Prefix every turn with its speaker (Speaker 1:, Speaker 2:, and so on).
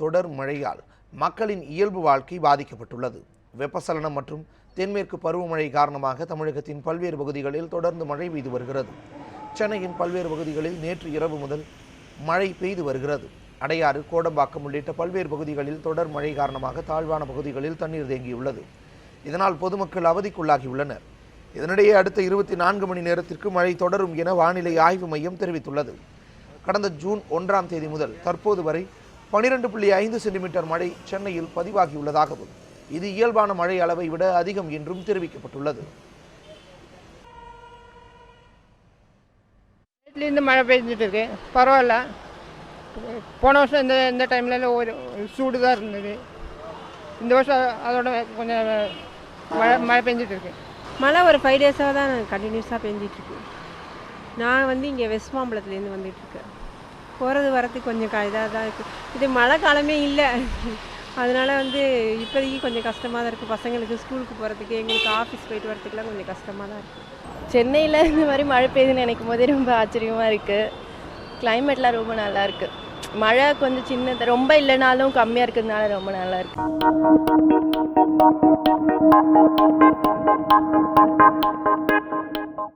Speaker 1: தொடர் மழையால் மக்களின் இயல்பு வாழ்க்கை பாதிக்கப்பட்டுள்ளது. வெப்பசலனம் மற்றும் தென்மேற்கு பருவமழை காரணமாக தமிழகத்தின் பல்வேறு பகுதிகளில் தொடர்ந்து மழை பெய்து வருகிறது. சென்னையின் பல்வேறு பகுதிகளில் நேற்று இரவு முதல் மழை பெய்து வருகிறது. அடையாறு, கோடம்பாக்கம் உள்ளிட்ட பல்வேறு பகுதிகளில் தொடர் மழை காரணமாக தாழ்வான பகுதிகளில் தண்ணீர் தேங்கியுள்ளது. இதனால் பொதுமக்கள் அவதிக்குள்ளாகியுள்ளனர். இதனிடையே அடுத்த 24 மணி நேரத்திற்கு மழை தொடரும் என வானிலை ஆய்வு மையம் தெரிவித்துள்ளது. கடந்த ஜூன் 1ஆம் தேதி முதல் தற்போது வரை 12.5 சென்டிமீட்டர் மழை சென்னையில் பதிவாகியுள்ளதாகவும் இது இயல்பான மழை அளவை விட அதிகம் என்றும் தெரிவிக்கப்பட்டுள்ளது.
Speaker 2: வீட்டிலேருந்து மழை பெஞ்சிட்டு இருக்கு, பரவாயில்ல. போன வருஷம் இந்த டைமில் ஒரு சூடு தான் இருந்தது. இந்த வருஷம் அதோட கொஞ்சம் மழை பெஞ்சிட்டு இருக்கு.
Speaker 3: மழை ஒரு 5 டேஸாக தான் கண்டினியூஸாக பெஞ்சிட்ருக்கு. நான் இங்கே வெஸ்ட் மாம்பலத்துலேருந்து வந்துட்டுருக்கேன். போகிறது வரத்துக்கு கொஞ்சம் இதாக தான் இருக்குது. இது மழை காலமே இல்லை, அதனால் இப்போதைக்கு கொஞ்சம் கஷ்டமாக தான் இருக்குது. பசங்களுக்கு ஸ்கூலுக்கு போகிறதுக்கு, எங்களுக்கு ஆஃபீஸ் போயிட்டு வரதுக்குலாம் கொஞ்சம் கஷ்டமாக தான் இருக்குது.
Speaker 4: சென்னையில் இந்த மாதிரி மழை பெய்யுதுன்னு நினைக்கும் போதே ரொம்ப ஆச்சரியமாக இருக்குது. கிளைமேட்லாம் ரொம்ப நல்லா இருக்குது. மழை கொஞ்சம் சின்னது, ரொம்ப இல்லைனாலும் கம்மியாக இருக்கிறதுனால ரொம்ப நல்லா இருக்குது.